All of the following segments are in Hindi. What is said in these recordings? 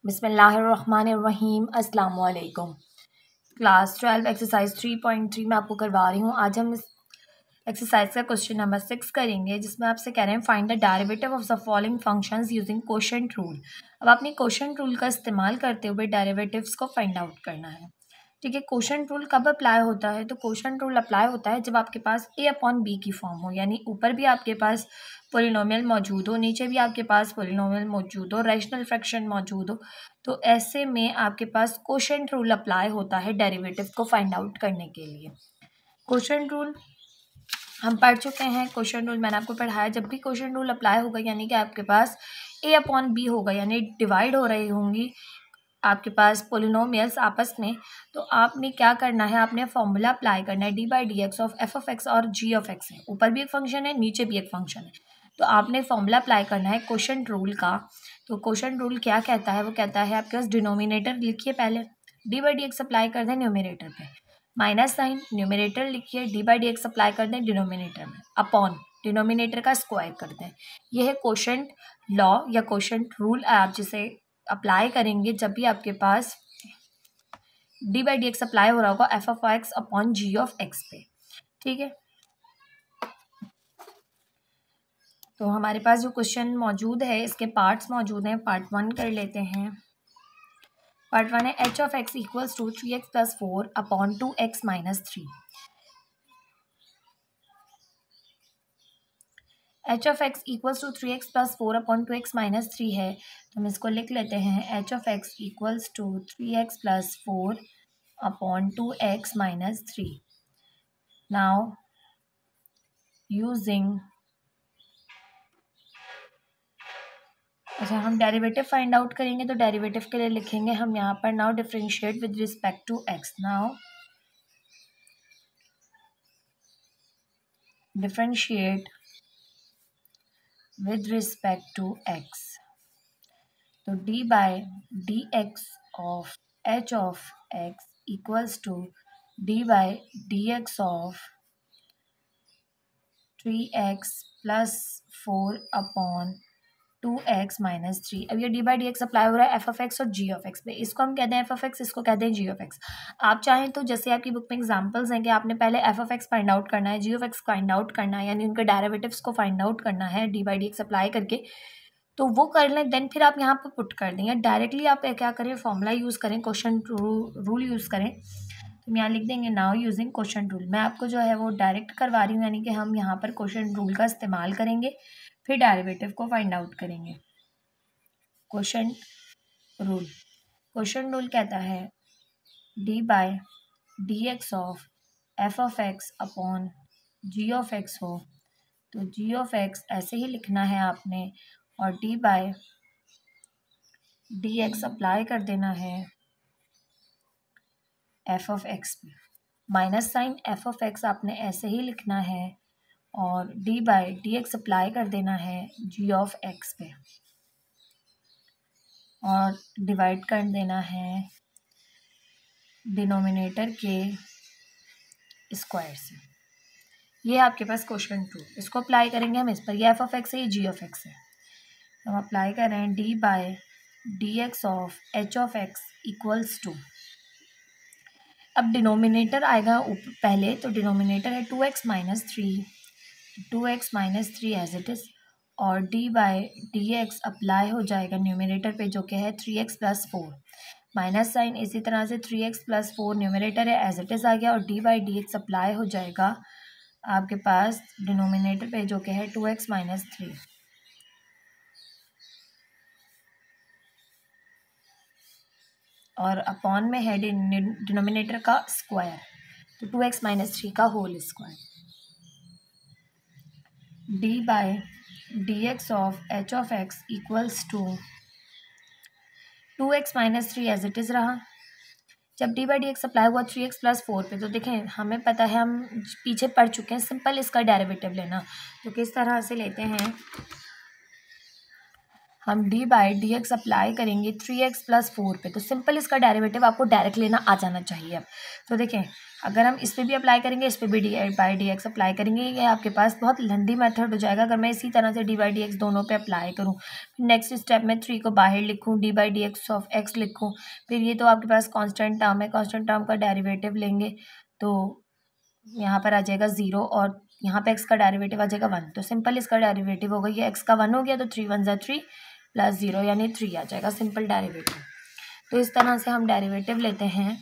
बिस्मिल्लाहिर्रहमानिर्रहीम अस्सलाम वालेकुम। क्लास 12 एक्सरसाइज 3.3 में आपको करवा रही हूँ। आज हम इस एक्सरसाइज का क्वेश्चन नंबर 6 करेंगे, जिसमें आपसे कह रहे हैं find the derivative of the following functions using quotient rule. अब आपने कोशेंट रूल का इस्तेमाल करते हुए डेरिवेटिव्स को फाइंड आउट करना है। ठीक है, कोशेंट रूल कब अप्लाई होता है? तो कोशेंट रूल अप्लाई होता है जब आपके पास a अपॉन बी की फॉर्म हो, यानी ऊपर भी आपके पास पोलिनोमियल मौजूद हो, नीचे भी आपके पास पोलिनोमियल मौजूद हो, रैशनल फ्रैक्शन मौजूद हो। तो ऐसे में आपके पास कोशेंट रूल अप्लाई होता है डेरिवेटिव को फाइंड आउट करने के लिए। कोशेंट रूल हम पढ़ चुके हैं। कोशेंट रूल मैंने आपको पढ़ाया। जब भी कोशेंट रूल अप्लाई होगा यानी कि आपके पास a अपॉन बी होगा, यानी डिवाइड हो रही होंगी आपके पास पोलिनोमियल्स आपस में, तो आपने क्या करना है, आपने फॉर्मूला अप्लाई करना है d by D x of F of x और जी ऑफ एक्स है। ऊपर भी एक फंक्शन है, नीचे भी एक फंक्शन है, तो आपने फॉर्मूला अप्लाई करना है कोशेंट रूल का। तो कोशेंट रूल क्या कहता है? वो कहता है आपके पास डिनोमिनेटर लिखिए, पहले D by D x apply कर दें न्यूमिनेटर पे, माइनस साइन न्यूमिनेटर लिखिए, D by D x apply कर दें डिनोमिनेटर में, अपॉन डिनोमिनेटर का स्क्वायर कर दें। यह है कोशेंट लॉ या कोशेंट रूल, आप जिसे अप्लाई करेंगे जब भी आपके पास D by D x apply हो रहा होगा F of x upon ji of x पे। ठीक है, तो हमारे पास जो क्वेश्चन मौजूद है इसके पार्ट्स मौजूद हैं। पार्ट 1 कर लेते हैं। पार्ट 1 है H of x equals to 3x plus 4 upon 2x minus 3। H of x equals to 3x plus 4 upon 2x minus 3 है, तो हम इसको लिख लेते हैं H of x equals to 3x plus 4 upon 2x minus 3। Now using, अच्छा हम डेरिवेटिव फाइंड आउट करेंगे, तो डेरिवेटिव के लिए लिखेंगे हम यहाँ पर now differentiate with respect to X. Now differentiate with respect to x, तो D by D x of H of x equals to D by D x of 3x plus 4 upon 2x minus 3। अब ये D by D x apply हो रहा है एफ ऑफ एक्स और जी ऑफ एक्स पे। इसको हम कहते हैं एफ ऑफ एक्स, इसको कहते हैं जी ऑफ एक्स। आप चाहें तो जैसे आपकी बुक में एग्जांपल्स हैं कि आपने पहले F of x find out करना है, जी ऑफ एक्स फाइंड आउट करना है, यानी उनके डेरिवेटिव्स को फाइंड आउट करना है d by D x apply करके, तो वो कर लें। देन फिर आप यहाँ पर पुट कर देंगे। डायरेक्टली आप क्या करें, फॉर्मूला यूज़ करें, क्वेश्चन रूल यूज़ करें। तो हम यहाँ लिख देंगे नाउ यूजिंग क्वेश्चन रूल। मैं आपको जो है वो डायरेक्ट करवा रही हूँ, यानी कि हम यहाँ पर क्वेश्चन रूल का इस्तेमाल करेंगे, फिर डेरिवेटिव को फाइंड आउट करेंगे। क्वेश्चन रूल कहता है D by D x of F of x upon ji of x हो, तो जी ऑफ एक्स ऐसे ही लिखना है आपने, और D by D x apply कर देना है एफ ऑफ एक्स पे, minus sine F of X आपने ऐसे ही लिखना है, और D by D x apply कर देना है जी ऑफ एक्स पे, और डिवाइड कर देना है डिनोमिनेटर के स्क्वायर से। ये आपके पास क्वेश्चन रूल, इसको अप्लाई करेंगे हम इस पर। ये एफ ऑफ एक्स है, ये जी ऑफ एक्स है, तो हम अप्लाई कर रहे हैं D by D x of H of x equals to, अब डिनोमिनेटर आएगा पहले, तो डिनोमिनेटर है 2x minus 3, 2x minus 3 as it is, और D by D x apply हो जाएगा न्यूमिनेटर पे जो कि है 3x प्लस 4, माइनस साइन इसी तरह से 3x प्लस 4 न्यूमिनेटर है एज इट इज़ आ गया, और D by D x apply हो जाएगा आपके पास डिनोमिनेटर पे जो कि है 2x माइनस 3, और अपॉन में है डिनोमिनेटर का स्क्वायर, तो 2x माइनस 3 का whole square. D by D x of H of x equals to 2x minus 3 as it is रहा। जब d by D x apply हुआ 3x प्लस 4 पे, तो देखें हमें पता है, हम पीछे पढ़ चुके हैं, सिंपल इसका डेरिवेटिव लेना। तो किस तरह से लेते हैं, हम D by D x apply करेंगे 3x प्लस 4 पे, तो सिंपल इसका डेरिवेटिव आपको डायरेक्ट लेना आ जाना चाहिए। अब तो देखें, अगर हम इस पर भी अप्लाई करेंगे, इस पर भी D by D x apply करेंगे, ये आपके पास बहुत लंबी मेथड हो जाएगा अगर मैं इसी तरह से डी बाई डी एक्स दोनों पे अप्लाई करूँ। नेक्स्ट स्टेप में 3 को बाहर लिखूँ, D by D x of x लिखूँ, फिर ये तो आपके पास कांस्टेंट टर्म है, कांस्टेंट टर्म का डेरिवेटिव लेंगे तो यहाँ पर आ जाएगा 0 और यहाँ पे x का डेरिवेटिव आ जाएगा 1। तो सिंपल इसका डेरिवेटिव होगा, ये x का 1 हो गया तो 3 1 3 प्लस 0 यानी 3 आ जाएगा सिंपल डेरिवेटिव। तो इस तरह से हम डेरिवेटिव लेते हैं।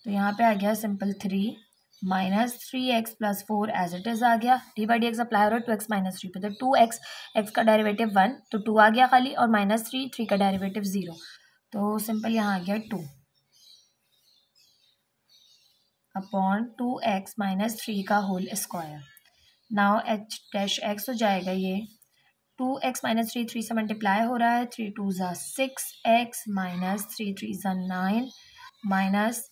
तो यहाँ पे आ गया simple 3 minus 3x plus 4 as it is आ गया। D by D x apply हो रहा है 2x माइनस 3 पे, तो 2x, x का डेरिवेटिव 1 तो 2 आ गया खाली, और माइनस 3, 3 का डेरिवेटिव 0, तो सिंपल यहाँ आ गया 2 अपॉन 2x माइनस 3 का whole square. Now h dash x हो जाएगा, ये 2x माइनस 3 3 से मल्टीप्लाई हो रहा है, 3 2 ज़ा 6x माइनस 3 3 ज़ा 9 माइनस,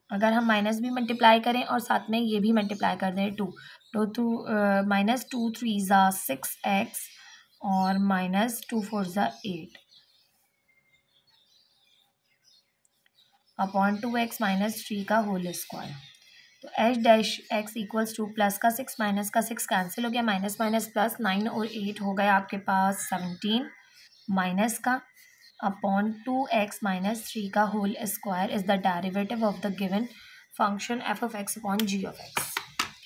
अगर हम माइनस भी मल्टीप्लाई करें और साथ में ये भी मल्टीप्लाई कर दें 2, तो माइनस 2 3 ज़ा 6x और माइनस 2 4 ज़ा 8 अपॉन 2x माइनस 3 का होल स्क्वायर। तो h dash x equals two plus का 6 माइनस का 6 कैंसिल हो गया, माइनस माइनस प्लस 9 और 8 हो गया आपके पास 17 माइनस का अपॉन 2x माइनस 3 का whole square is the derivative of the given function f of x upon g of x।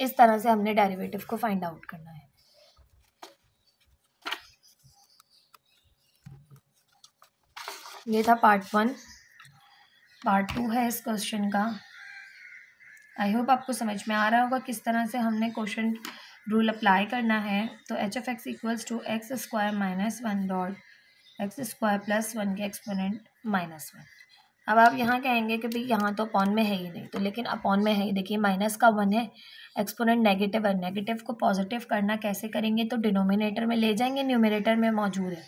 इस तरह से हमने डेरिवेटिव को फाइंड आउट करना है। ये था पार्ट 1। पार्ट 2 है इस क्वेश्चन का। आई होप आपको समझ में आ रहा होगा किस तरह से हमने क्वेश्चन रूल अप्लाई करना है। तो h of x equals to x square minus 1 dot x square plus 1 के एक्सपोनेंट माइनस 1। अब आप यहाँ कहेंगे कि भाई यहाँ तो अपॉन में है ही नहीं, तो लेकिन अपॉन में है ही। देखिए माइनस का 1 है, एक्सपोनेंट नेगेटिव है, नेगेटिव को पॉजिटिव करना कैसे करेंगे, तो डिनोमिनेटर में ले जाएंगे, न्यूमरेटर में मौजूद है।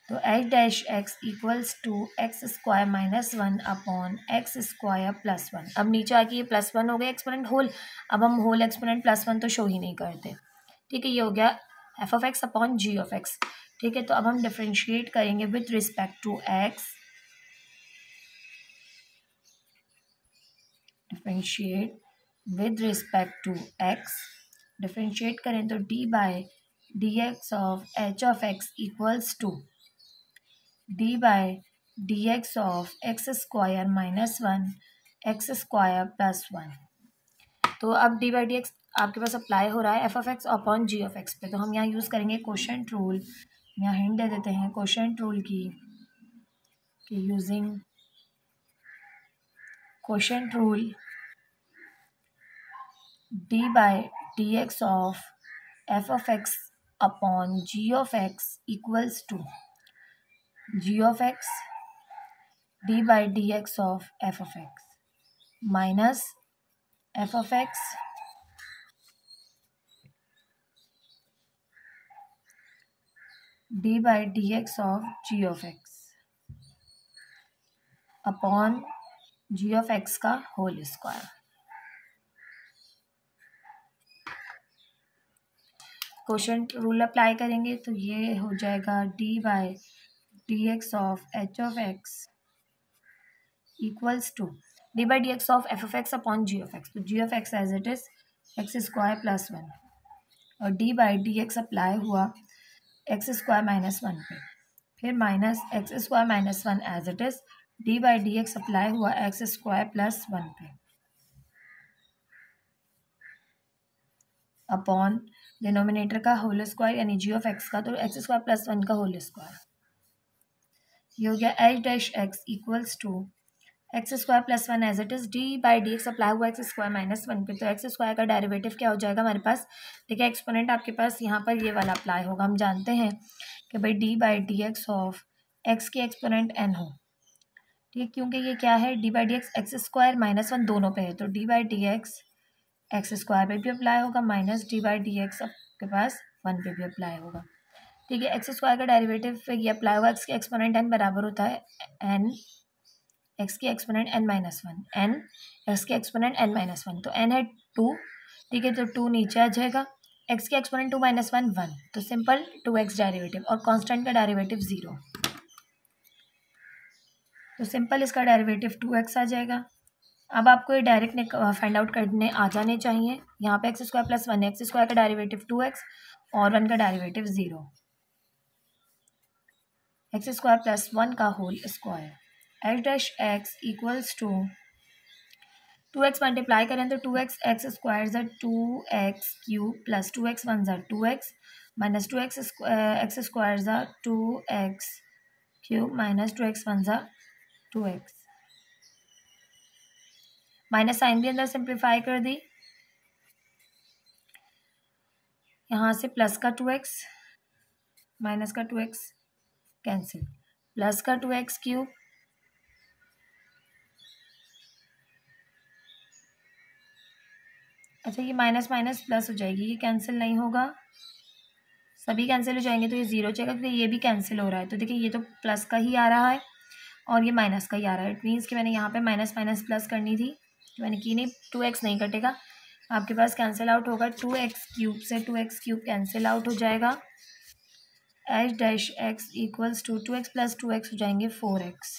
तो h dash x equals to x square minus 1 upon x square plus 1। अब नीचे आके ये प्लस 1 हो गया एक्सपोनेंट होल, अब हम होल एक्सपोनेंट प्लस 1 तो शो ही नहीं करते। ठीक है, ये हो गया f of x upon ji of x. ठीक है, तो अब हम डिफ्रेंशिएट करेंगे with respect to x, differentiate with respect to x. Differentiate करें तो D by D x of H of x equals to D by D x of x square minus 1 x square plus 1। तो अब डी बाई डी एक्स आपके पास अप्लाई हो रहा है F of x upon ji of x पे, तो हम यहाँ यूज़ करेंगे कोशेंट रूल। यहाँ हिंट दे देते हैं कोशेंट रूल की कि using quotient rule d by D x of F of x upon ji of x equals to g of x D by D x of F of x minus F of x D by D x of ji of x upon ji of x का whole square. Quotient rule apply करेंगे तो ये हो जाएगा D by D x of H of x equals to D by D x of F of x upon ji of X. तो G of x as it is X square plus 1 और D by D x apply हुआ एक्स स्क्वायर माइनस 1 पे, फिर minus x square minus 1 as it is D by D x apply हुआ एक्स स्क्वायर प्लस 1 पे अपॉन डिनोमिनेटर का होल स्क्वायर यानी जी ऑफ एक्स का, तो एक्स स्क्वायर प्लस 1 का होल स्क्वायर। ये हो गया h dash x equals to x square plus 1 as it is D by D x apply हुआ एक्स स्क्वायर माइनस 1 पे, तो एक्स स्क्वायर का डेरिवेटिव क्या हो जाएगा हमारे पास। देखिए एक्सपोनेंट आपके पास यहाँ पर ये वाला अप्लाई होगा। हम जानते हैं कि भाई D by D x of x की एक्सपोनेंट एन हो, ठीक, क्योंकि ये क्या है d by D x square minus 1 दोनों पे है, तो D by D x square पे भी अप्लाई होगा minus D by D x आपके पास 1 पे भी अप्लाई होगा। ठीक है, एक्स स्क्वायर का डेरिवेटिव पे ये अप्लाई होगा, एक्स की एक्सपोनेंट एन बराबर होता है एन एक्स की exponent n minus 1, n x की एक्सपोनेंट एन माइनस 1, तो एन है 2, ठीक है, तो 2 नीचे आ जाएगा। x की एक्सपोनेंट 2 माइनस 1 1, तो सिंपल 2x डायरेवेटिव और कांस्टेंट का डायरेवेटिव 0, तो सिंपल इसका डायरेवेटिव 2x आ जाएगा। अब आपको ये डायरेक्ट फाइंड आउट करने आ जाने चाहिए। यहाँ पे x square plus 1, x square का डायरेवेटिव 2x और 1 का डायरेवेटिव 0, एक्स स्क्वायर प्लस 1 का whole square. H dash x equals to 2x multiply करें तो 2x एक्स स्क्वायर ज़ा 2x क्यूब प्लस 2x 1 ज़ा 2x minus 2x X square ज़ा 2x क्यूब माइनस 2x 1 ज़ा 2x, माइनस साइन भी अंदर सिंप्लीफाई कर दी, यहाँ से प्लस का 2x माइनस का 2x कैंसिल, प्लस का 2x क्यूब अच्छा ये माइनस माइनस प्लस हो जाएगी, ये कैंसिल नहीं होगा, सभी कैंसिल हो जाएंगे तो ये 0 हो जाएगा क्योंकि ये भी कैंसिल हो रहा है। तो देखिए ये तो प्लस का ही आ रहा है और ये माइनस का ही आ रहा है। इट मीन्स कि मैंने यहाँ पे माइनस माइनस प्लस करनी थी, तो मैंने की नहीं। 2x नहीं कटेगा, आपके पास कैंसिल आउट होगा, 2x क्यूब से 2x क्यूब कैंसिल आउट हो जाएगा। H dash x equals to 2x plus 2x हो जाएंगे 4x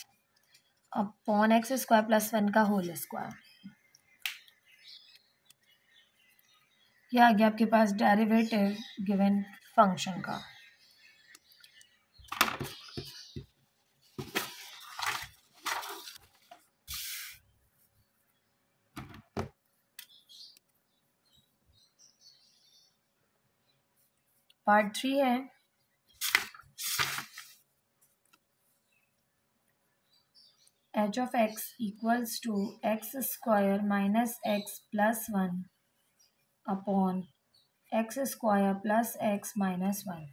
upon x square plus 1 का होल स्क्वायर। यह आ गया आपके पास डेरिवेटिव गिवन फंक्शन का। पार्ट 3 है, H of x equals to x square minus x plus 1 upon x square plus x minus 1।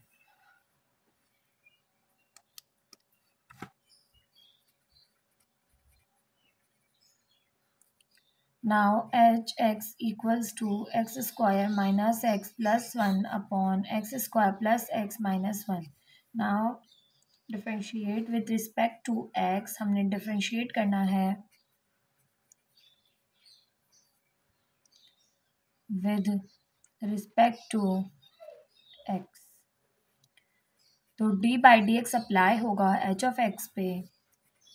Now hx equals to x square minus x plus 1 upon x square plus x minus 1. Now differentiate with respect to x, हमने differentiate करना है with respect to x, तो d by dx अप्लाई होगा h of x पे,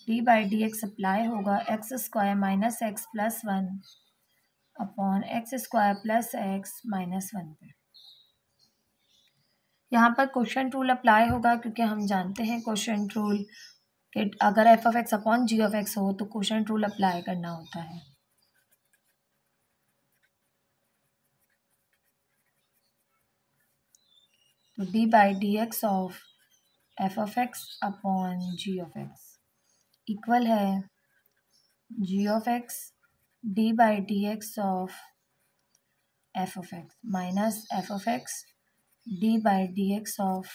d by dx अप्लाई होगा x square minus x plus 1 upon x square plus x minus 1 पे। यहाँ पर क्वोशंट रूल अप्लाई होगा क्योंकि हम जानते हैं क्वोशंट रूल कि अगर F of x upon ji of x हो तो क्वोशंट रूल अप्लाई करना होता है। तो D by D x of F of x upon ji of X equal है जी of x D by D x of F of x minus F of x D by D x of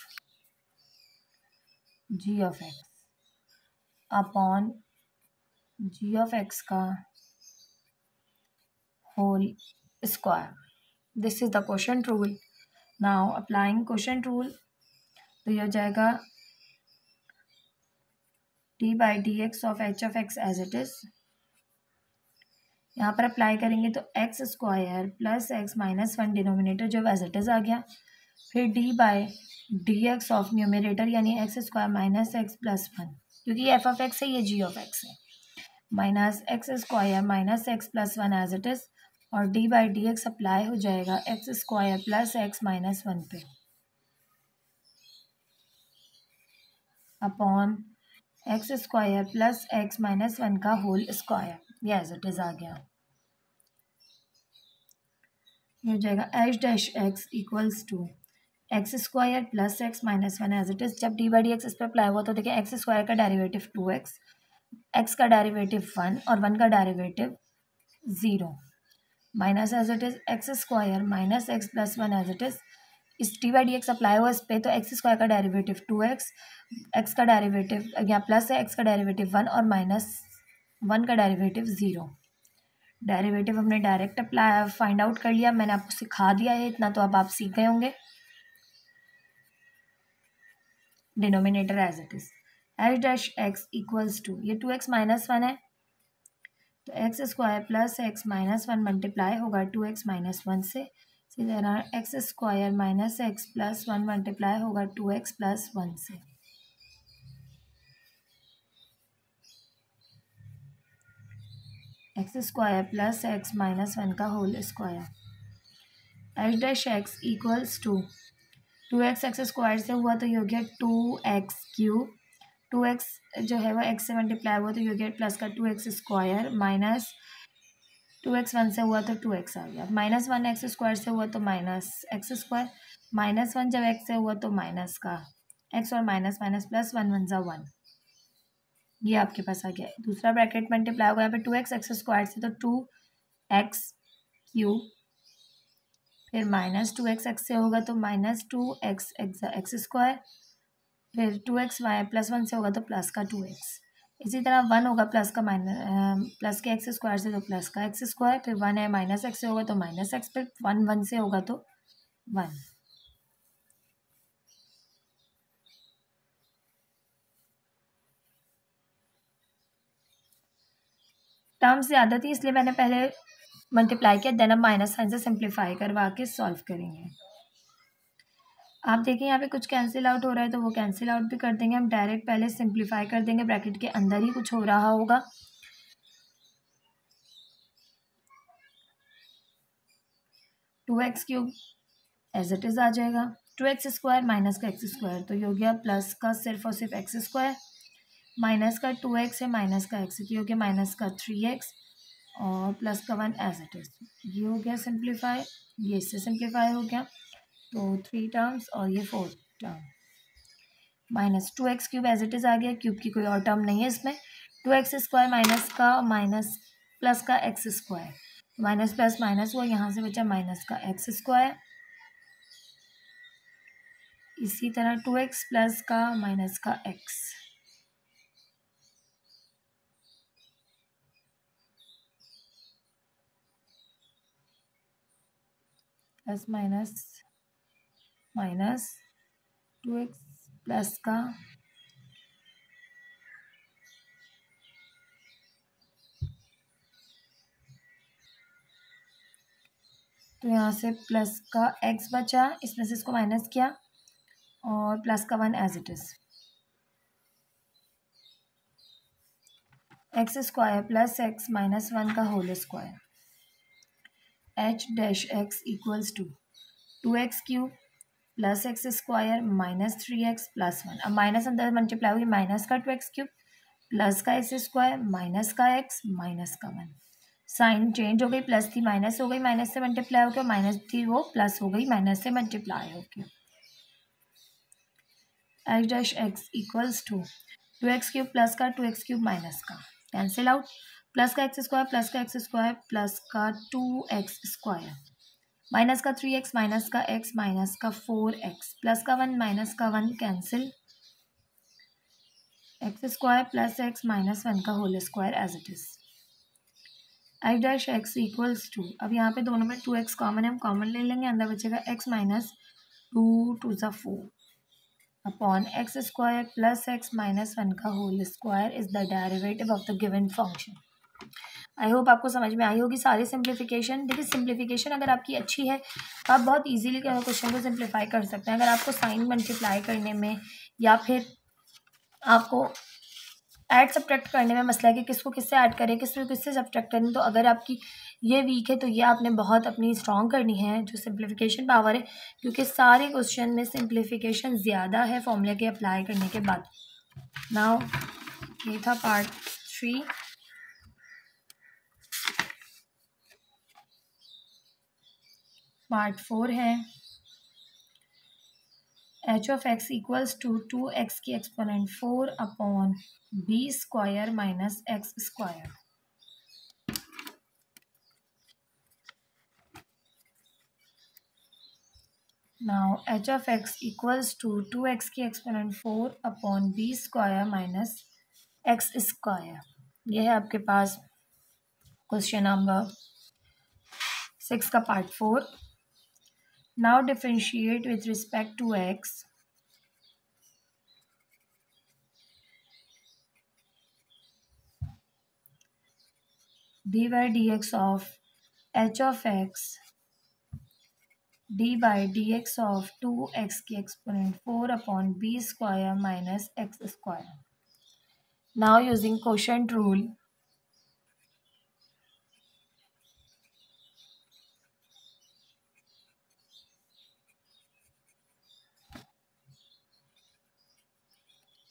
ji of x upon ji of x का whole square. This is the quotient rule. Now applying quotient rule, तो ये हो जाएगा D by D x of H of x as it is. यहाँ पर अप्लाई करेंगे तो X square plus x minus 1 denominator जो एज इट इज आ गया, फिर D by D x of numerator यानी X square minus x plus 1 क्योंकि ये एफ ऑफ एक्स है ये जी ऑफ एक्स है, minus x square minus x plus 1 as it is, और D by D x apply हो जाएगा x square plus x minus 1 पे upon x square plus x minus 1 का होल स्क्वायर। ये एज इट इज आ गया। ये हो जाएगा h dash x equals to x square plus x minus 1 as it is. जब डी बाई डी एक्स इस पर अप्लाई हुआ तो देखिए एक्स स्क्वायर का डेरिवेटिव 2x, एक्स का डेरिवेटिव 1 और 1 का derivative 0, minus as it is X square minus x plus 1 as it is. इस D by D x apply हुआ इस पर तो एक्स स्क्वायर का डेरिवेटिव 2x, एक्स का डेरिवेटिव या प्लस है एक्स का डेरिवेटिव 1 और माइनस 1 का डेरिवेटिव 0। डेरिवेटिव हमने डायरेक्ट अप्लाई फाइंड आउट कर लिया, मैंने आपको सिखा दिया है इतना तो अब आप सीख गए होंगे। Denominator as it is H dash x equals to ये 2x माइनस 1 है तो X square plus x minus one multiply होगा 2x माइनस वन से। इसी तरह X square minus x plus one multiply होगा 2x प्लस वन से। X square plus x minus one का whole square. H dash x equals to 2x X square से हुआ तो ये हो गया 2x क्यूब। 2x जो है वो x से मल्टीप्लाई हुआ तो ये हो गया प्लस का 2x square minus 2x one से हुआ तो 2x आ गया। माइनस वन एक्स स्क्वायर से हुआ तो minus x square. Minus one जब x से हुआ तो माइनस का x और minus minus plus one one ज़ा वन, ये आपके पास आ गया। दूसरा ब्रैकेट मल्टीप्लाई होगा यहाँ पे 2x एक्स स्क्वायर से तो 2x क्यूब, फिर माइनस 2x एक्स से होगा तो माइनस 2x एक्स स्क्वायर, फिर 2x वाई प्लस वन से होगा तो प्लस का 2x। इसी तरह वन होगा प्लस का माइनस प्लस के एक्स स्क्वायर से तो प्लस का एक्स स्क्वायर, फिर वन है माइनस एक्स से होगा तो माइनस एक्स, फिर वन वन से होगा तो वन। टर्म्स ज़्यादा थी इसलिए मैंने पहले मल्टीप्लाई किया, देन अब माइनस साइन से सिंप्लीफाई करवा के सॉल्व करेंगे। आप देखें यहाँ पे कुछ कैंसिल आउट हो रहा है तो वो कैंसिल आउट भी कर देंगे। हम डायरेक्ट पहले सिंप्लीफाई कर देंगे, ब्रैकेट के अंदर ही कुछ हो रहा होगा। Two X cube as it is आ जाएगा। 2x स्क्वायर माइनस का एक्स स्क्वायर तो ये हो गया प्लस का सिर्फ और सिर्फ एक्स स्क्वायर, माइनस का 2x है माइनस का x, ये हो गया माइनस का 3x और प्लस का 1 एज इट इज़। ये हो गया सिंप्लीफाई, ये इससे सिंप्लीफाई हो गया तो 3 टर्म्स और ये 4 term. Minus 2x cube as it is आ गया, क्यूब की कोई और टर्म नहीं है इसमें। 2x स्क्वायर माइनस का माइनस प्लस का x square, minus plus minus हुआ, यहाँ से बचा माइनस का एक्स स्क्वायर। इसी तरह 2x प्लस का माइनस का x, plus minus minus 2x plus का तो यहाँ से प्लस का x बचा, इसमें से इसको माइनस किया और प्लस का 1 as it is. X square plus x minus one का whole square. H dash x equals to 2x cube plus X square minus 3x plus one. अब माइनस अंदर मल्टीप्लाई हुई, माइनस का 2x क्यूब प्लस का एक्स स्क्वायर माइनस का x माइनस का 1। साइन चेंज हो गई, प्लस थी माइनस हो गई, माइनस से मल्टीप्लाई हो गया, माइनस थी वो प्लस हो गई, माइनस से मल्टीप्लाई हो गया। H dash x equals to 2x cube plus का 2x क्यूब माइनस का कैंसिल आउट, प्लस का एक्स स्क्वायर प्लस का एक्स स्क्वायर प्लस का 2x स्क्वायर, माइनस का 3x माइनस का x माइनस का 4x प्लस का 1 माइनस का 1 cancel, X square plus x minus one का whole square as it is. H dash x equals to, अब यहाँ पे दोनों में 2x कॉमन है, हम कॉमन ले लेंगे, अंदर बचेगा x minus 2 × 4 upon x square plus x minus one का whole square is the derivative of the given function. I hope आपको समझ में आई होगी सारी सिंप्लीफिकेशन। देखिए सिंप्लीफिकेशन अगर आपकी अच्छी है तो आप बहुत इजीली क्वेश्चन को सिंप्लीफाई कर सकते हैं। अगर आपको साइन मल्टीप्लाई करने में या फिर आपको ऐड सब्ट्रैक्ट करने में मसला है कि किसको किससे ऐड करें, किसको किससे सब्ट्रैक्ट करें, तो अगर आपकी ये वीक है तो ये आपने बहुत अपनी स्ट्रॉन्ग करनी है जो सिंप्लीफिकेशन पावर है, क्योंकि सारे क्वेश्चन में सिंप्लीफिकेशन ज़्यादा है फॉर्मूले के अप्लाई करने के बाद। नाउ ये था पार्ट 3। पार्ट 4 है H of x equals to 2x की exponent 4 upon b square minus x square. Now h of x equals to 2x की exponent 4 upon b square minus x square. यह है आपके पास क्वेश्चन नंबर 6 का part 4। Now differentiate with respect to x d by D x of H of x D by D x of 2x की exponent 4 upon B square minus x square. Now using quotient rule,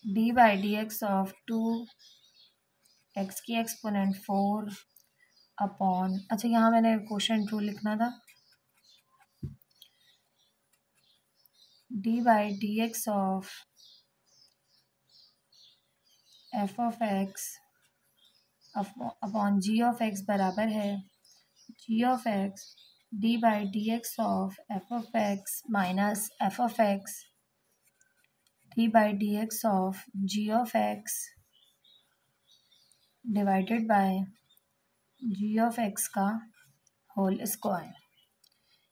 d by dx of 2x की एक्सपोनेंट 4 अपॉन, अच्छा यहाँ मैंने क्वोशंट रूल लिखना था, d by dx of f of x upon g of x बराबर है g of x d by dx of f of x minus f of x d by dx of g of x divided by g of x का होल स्क्वायर.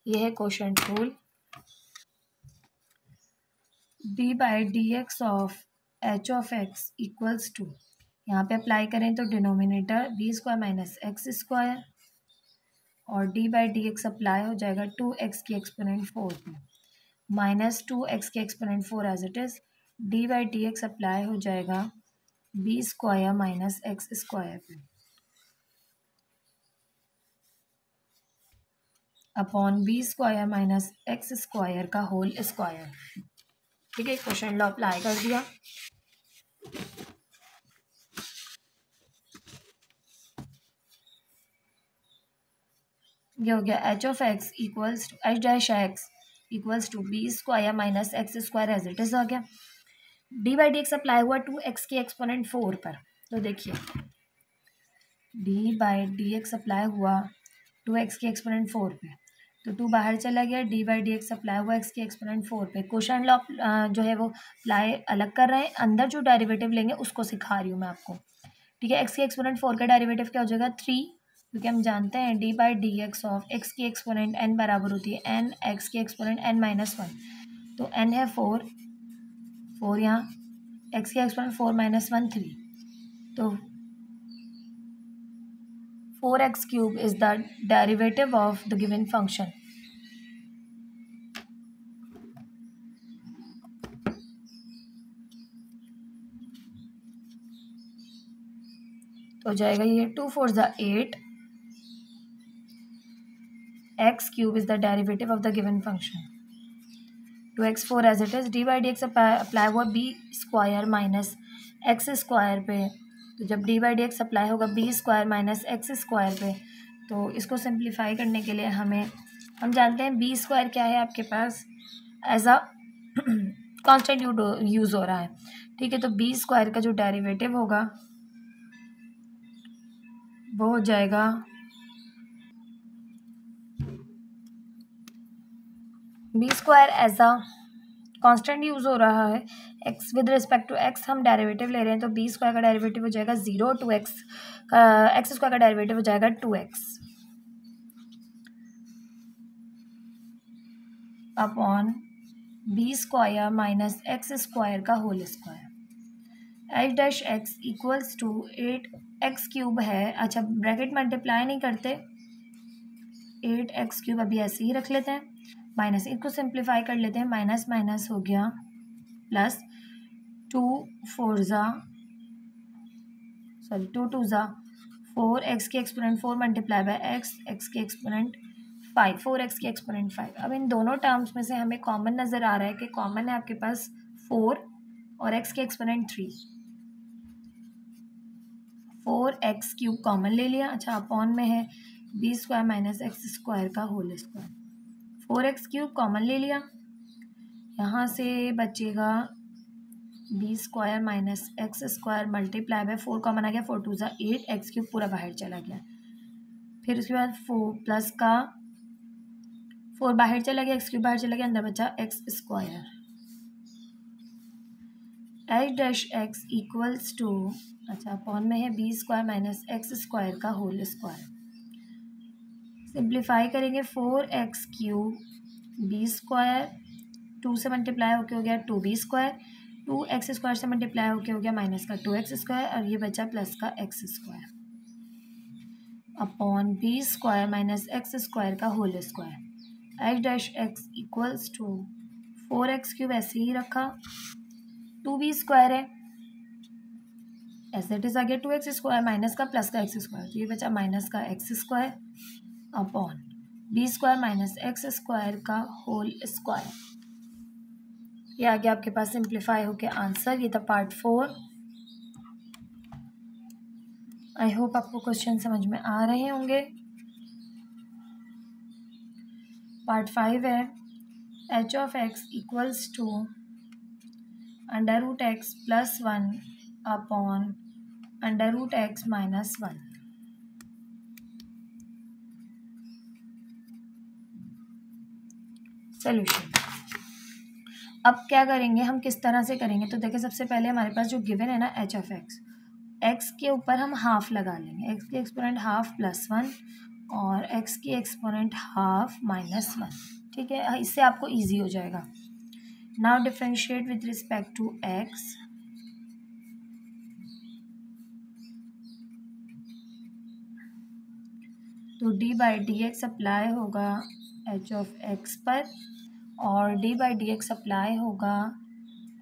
ये है quotient rule. d by D x of H of x equals to, यहाँ पे अप्लाई करें तो denominator b square minus x square और d by D x apply हो जाएगा 2x की एक्सपोनेंट 4 पे माइनस 2x की exponent 4 as it is. d by D x apply हो जाएगा B square minus x square पे upon B square minus x square का होल स्क्वायर. ठीक है, क्वेश्चन लॉ अप्लाई कर दिया. ये हो गया h of x equals to h dash x equals to b square minus x square as it is. आ गया. D by D x apply हुआ 2x की एक्सपोनेंट 4 पर, तो देखिए d by D x apply हुआ 2x की एक्सपोनेंट 4 पे, तो 2 बाहर चला गया. D by D x apply हुआ x की एक्सपोनेंट 4 पे. क्वेश्चन लॉ जो है वो अप्लाई अलग कर रहे हैं, अंदर जो डेरिवेटिव लेंगे उसको सिखा रही हूँ मैं आपको. ठीक है, x की एक्सपोनेंट 4 का डेरिवेटिव क्या हो जाएगा 3, क्योंकि हम जानते हैं d by D x of x की एक्सपोनेंट n बराबर होती है n x की एक्सपोनेंट n माइनस 1, तो n है 4 यहाँ, x की एक्सपोनेंट 4 माइनस 1 3, तो 4x cube is the derivative of the given function. तो हो जाएगा ये 2 4 ज़ा 8, x cube is the derivative of the given function. 2x 4 as it is. D by D x apply हुआ b square minus x square पे, तो जब d by D x apply होगा b square minus x square पे, तो इसको सिंप्लीफाई करने के लिए हम जानते हैं बी स्क्वायर क्या है आपके पास एज अ कॉन्स्टेंट यूज़ हो रहा है. ठीक है, तो बी स्क्वायर का जो डेरिवेटिव होगा वो हो जाएगा B square as a constant use हो रहा है. X with respect to x हम डेरिवेटिव ले रहे हैं, तो बी स्क्वायर का डेरिवेटिव हो जाएगा 0, 2x का एक्स स्क्वायर का डेरिवेटिव हो जाएगा 2x upon B square minus x square का whole square. H dash x equals to 8x cube है. अच्छा, ब्रैकेट मल्टीप्लाई नहीं करते, 8x क्यूब अभी ऐसे ही रख लेते हैं, माइनस इसको सिंप्लीफाई कर लेते हैं, माइनस माइनस हो गया प्लस 2 4 ज़ा 4 x की एक्सपोनेंट 4 मल्टीप्लाई बाय x की एक्सपोनेंट 5 4x की एक्सपोनेंट 5. अब इन दोनों टर्म्स में से हमें कॉमन नज़र आ रहा है कि कॉमन है आपके पास 4 और x की एक्सपोनेंट 3, 4x क्यूब कॉमन ले लिया. अच्छा, अपॉन में है b square minus x square का whole square. 4x cube common ले लिया, यहाँ से बचेगा b square minus x square multiply by 4 common आ गया, 4 2 ज़ा 8, एक्स क्यूब पूरा बाहर चला गया. फिर उसके बाद 4 प्लस का 4 बाहर चला गया, एक्स क्यूब बाहर चला गया, अंदर बचा x square. H dash x equals to, अच्छा अपॉन में है b square minus x square का होल स्क्वायर. सिंप्लीफाई करेंगे 4x क्यूब बी स्क्वायर 2 से मल्टीप्लाई होके हो गया 2b स्क्वायर, 2x स्क्वायर से मल्टीप्लाई होके हो गया माइनस का 2x स्क्वायर, और ये बचा प्लस का x square. Upon B square minus x square का whole square. H dash x equals to 4x³ ऐसे ही रखा, 2b स्क्वायर है ऐसे इट इज आ गया 2x स्क्वायर माइनस का प्लस का एक्स स्क्वायर, तो ये बचा माइनस का x square upon B square minus x square का होल स्क्वायर। ये आ गया आपके पास सिंप्लीफाई होके आंसर। ये था पार्ट 4। आई होप आपको क्वेश्चन समझ में आ रहे होंगे। पार्ट 5 है H of x equals to under root x plus 1 upon under root x minus 1। Solution. अब क्या करेंगे हम, किस तरह से करेंगे, तो देखिए सबसे पहले हमारे पास जो गिवन है ना एच ऑफ एक्स, एक्स के ऊपर हम हाफ लगा लेंगे, एक्स की एक्सपोनेंट हाफ प्लस 1 और एक्स की एक्सपोनेंट हाफ माइनस 1। ठीक है, इससे आपको इजी हो जाएगा। Now differentiate with respect to x, तो D by D x apply होगा एच ऑफ एक्स पर और D by D x apply होगा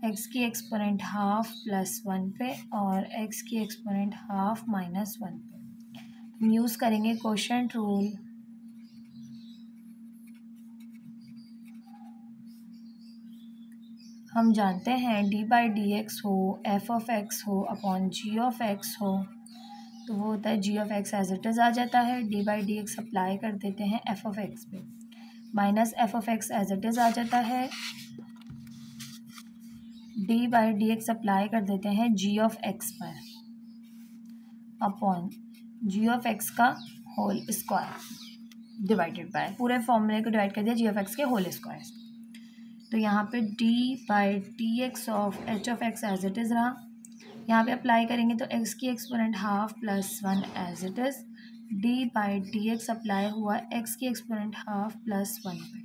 एक्स की एक्सपोनेंट हाफ प्लस 1 पे और एक्स की एक्सपोनेंट हाफ माइनस 1 पे। हम यूज़ करेंगे कोशेंट रूल। हम जानते हैं डी बाई डी एक्स हो, एफ ऑफ एक्स हो अपॉन जी ऑफ एक्स हो, तो वो होता है जी of x as it is आ जाता है। D by D x apply कर देते हैं एफ ऑफ एक्स पे, minus F of x as it is आ जाता है। D by D x apply कर देते हैं जी ऑफ एक्स पर अपॉन जी ऑफ एक्स का होल स्क्वायर डिवाइडेड बाय, पूरे फॉर्मूले को डिवाइड कर दिया जी ऑफ एक्स के होल स्क्वायर। तो यहाँ पे d by D x of H of x as it is रहा, यहाँ पे अप्लाई करेंगे तो एक्स की exponent half plus 1 as it is, d by D x apply हुआ एक्स की एक्सपोनेंट हाफ प्लस 1 पे,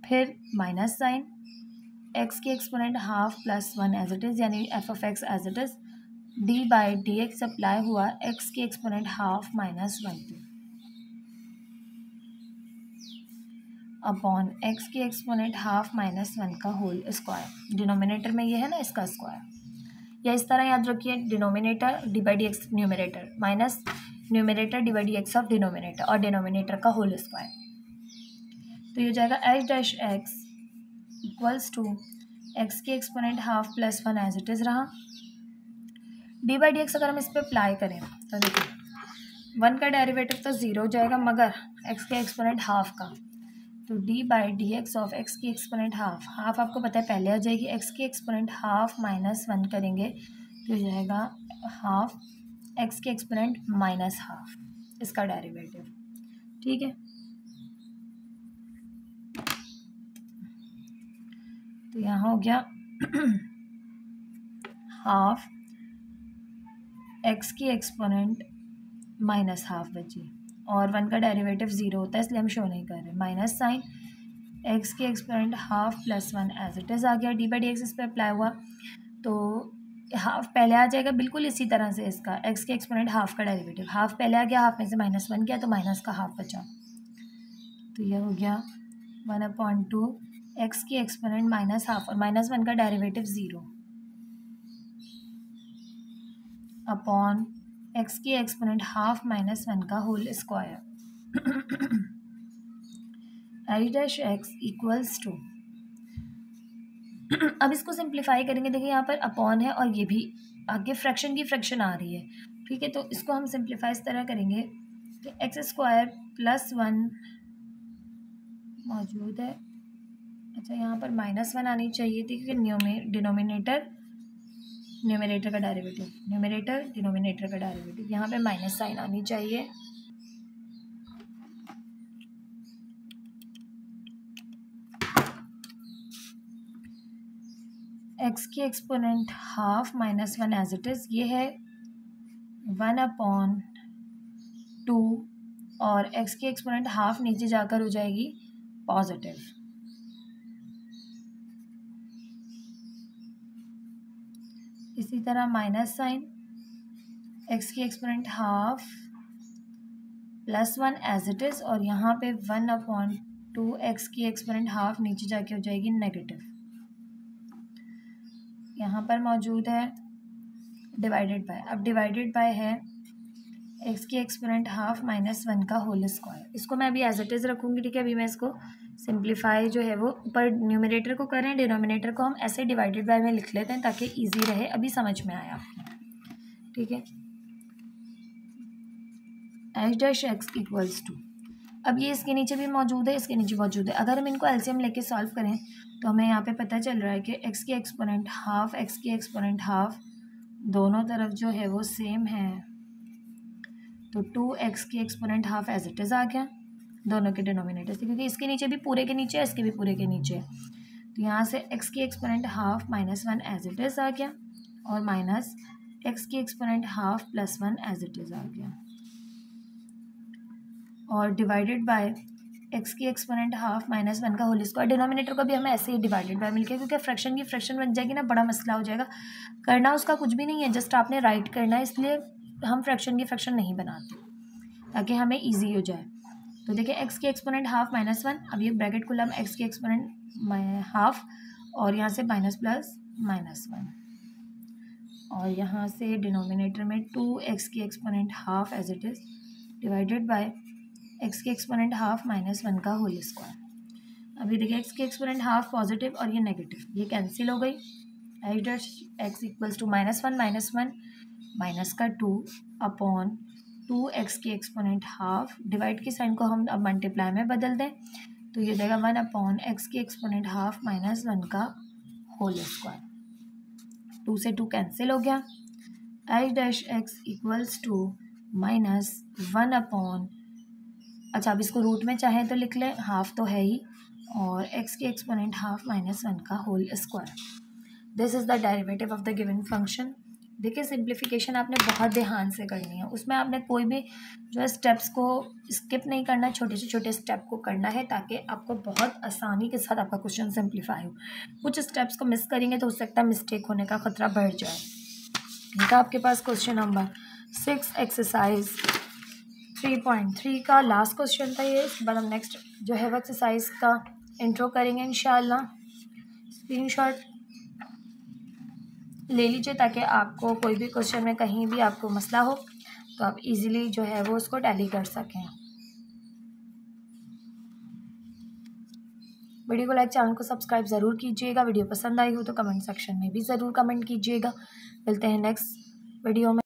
फिर माइनस साइन, एक्स की exponent half plus 1 as it is यानी f of x as it is, d by D x apply हुआ एक्स की एक्सपोनेंट हाफ माइनस 1 पे अपॉन एक्स की एक्सपोनेंट हाफ माइनस 1 का होल स्क्वायर। डिनोमिनेटर में ये है ना इसका स्क्वायर, या इस तरह याद रखिए denominator d by D x numerator minus numerator d by D x of denominator और डिनोमिनेटर का होल स्क्वायर। तो ये हो जाएगा h dash x equals to x की exponent half plus 1 as it is रहा, डी बाई डी एक्स अगर हम इस पर अप्लाई करें तो देखिए 1 का डेरिवेटिव तो 0 हो जाएगा मगर एक्स के एक्सपोनेंट हाफ का, तो D by D x of x की एक्सपोनेंट हाफ, हाफ आपको पता है पहले आ जाएगी, एक्स की एक्सपोनेंट हाफ माइनस 1 करेंगे तो हो जाएगा हाफ एक्स की एक्सपोनेंट माइनस हाफ, इसका डेरिवेटिव। ठीक है, तो यहाँ हो गया हाफ एक्स की एक्सपोनेंट माइनस हाफ बची और 1 का डेरिवेटिव 0 होता है इसलिए हम शो नहीं कर रहे, माइनस साइन एक्स की exponent half plus 1 as it is आ गया, डी बाई डी एक्स इस पर अप्लाई हुआ तो हाफ पहले आ जाएगा बिल्कुल इसी तरह से, इसका एक्स के एक्सपोनेंट हाफ का डेरिवेटिव, हाफ पहले आ गया, हाफ में से माइनस 1 किया तो माइनस का हाफ बचा, तो यह हो गया 1/2 एक्स की एक्सपोनेंट माइनस हाफ और माइनस 1 का डेरिवेटिव 0 अपॉन एक्स की एक्सपोनेंट हाफ माइनस 1 का whole square. H dash x equals to, अब इसको सिंप्लीफाई करेंगे, देखिए यहाँ पर अपॉन है और ये भी आगे फ्रैक्शन की फ्रैक्शन आ रही है। ठीक है, तो इसको हम सिंप्लीफाई इस तरह करेंगे कि एक्स स्क्वायर प्लस 1 मौजूद है, अच्छा यहाँ पर माइनस 1 आनी चाहिए थी क्योंकि डिनोमिनेटर न्यूमरेटर का डेरिवेटिव, न्यूमरेटर डिनोमिनेटर का डेरिवेटिव, यहाँ पे माइनस साइन आनी चाहिए। एक्स की exponent half minus 1 as it is, ये है 1/2 और एक्स की एक्सपोनेंट हाफ नीचे जाकर हो जाएगी पॉजिटिव, इसी तरह माइनस साइन एक्स की exponent half +1 as it is, और यहाँ पे 1/2x की एक्सपोनेंट हाफ नीचे जाके हो जाएगी नेगेटिव, यहाँ पर मौजूद है डिवाइडेड बाय। अब डिवाइडेड बाय है x की एक्सपोनेंट हाफ -1 का होल स्क्वायर। इसको मैं अभी एज इट इज़ रखूँगी, ठीक है। अभी मैं इसको सिंप्लीफाई जो है वो ऊपर न्यूमरेटर को कर रहे हैं, डिनोमिनेटर को हम ऐसे डिवाइडेड बाय में लिख लेते हैं ताकि इजी रहे। अभी समझ में आया, ठीक है। h'(x) = 2। अब ये इसके नीचे भी मौजूद है, इसके नीचे मौजूद है। अगर हम इनको एलसीएम लेके सॉल्व करें तो हमें यहाँ पे पता चल रहा है कि x की एक्सपोनेंट हाफ दोनों तरफ जो है वो सेम है, तो 2x की exponent half as it is आ गया दोनों के डिनोमिनेटर से, क्योंकि इसके नीचे भी पूरे के नीचे है, इसके भी पूरे के नीचे है। तो यहाँ से x की exponent half -1 as it is आ गया, और माइनस x की exponent half +1 as it is आ गया, और डिवाइडेड बाय x की एक्सपोनेंट हाफ -1 का होल स्क्वायर। डिनोमिनेटर को भी हमें ऐसे ही डिवाइडेड बाय मिल गया, क्योंकि फ्रैक्शन की फ्रैक्शन बन जाएगी ना, बड़ा मसला हो जाएगा। करना उसका कुछ भी नहीं है, जस्ट आपने राइट करना है, इसलिए हम फ्रैक्शन की फ्रैक्शन नहीं बनाते ताकि हमें ईजी हो जाए। तो देखिए x की एक्सपोनेंट हाफ -1, अब ये ब्रैकेट खुला, हम x की एक्सपोनेंट हाफ, और यहाँ से माइनस प्लस -1, और यहाँ से डिनोमिनेटर में 2x की exponent half as it is divided by x की एक्सपोनेंट हाफ -1 का होल स्क्वायर। अभी देखिए x की एक्सपोनेंट हाफ पॉजिटिव और ये नेगेटिव, ये कैंसिल हो गई। h'(x) = -1 माइनस का 2 अपॉन 2x की एक्सपोनेंट हाफ, डिवाइड की साइन को हम अब मल्टीप्लाई में बदल दें तो ये देगा 1/x की एक्सपोनेंट हाफ -1 का होल स्क्वायर। 2 से 2 कैंसिल हो गया। h'(x) = -1 अच्छा, अब इसको रूट में चाहे तो लिख लें, हाफ तो है ही, और x की एक्सपोनेंट हाफ -1 का whole square. This is the derivative of the given function. देखिए सिंप्लीफिकेशन आपने बहुत ध्यान से करनी है, उसमें आपने कोई भी जो है स्टेप्स को स्किप नहीं करना, छोटे से छोटे स्टेप को करना है ताकि आपको बहुत आसानी के साथ आपका क्वेश्चन सिंप्लीफाई हो। कुछ स्टेप्स को मिस करेंगे तो हो सकता है मिस्टेक होने का खतरा बढ़ जाए। ठीक है, आपके पास क्वेश्चन नंबर 6 एक्सरसाइज 3.3 का लास्ट क्वेश्चन था ये। इसके बाद हम नेक्स्ट जो है वो एक्सरसाइज का इंट्रो करेंगे इंशाल्लाह। स्क्रीनशॉट ले लीजिए ताकि आपको कोई भी क्वेश्चन में कहीं भी आपको मसला हो तो आप इजीली जो है वो उसको टैली कर सकें। वीडियो को लाइक, चैनल को सब्सक्राइब ज़रूर कीजिएगा। वीडियो पसंद आई हो तो कमेंट सेक्शन में भी ज़रूर कमेंट कीजिएगा। मिलते हैं नेक्स्ट वीडियो में।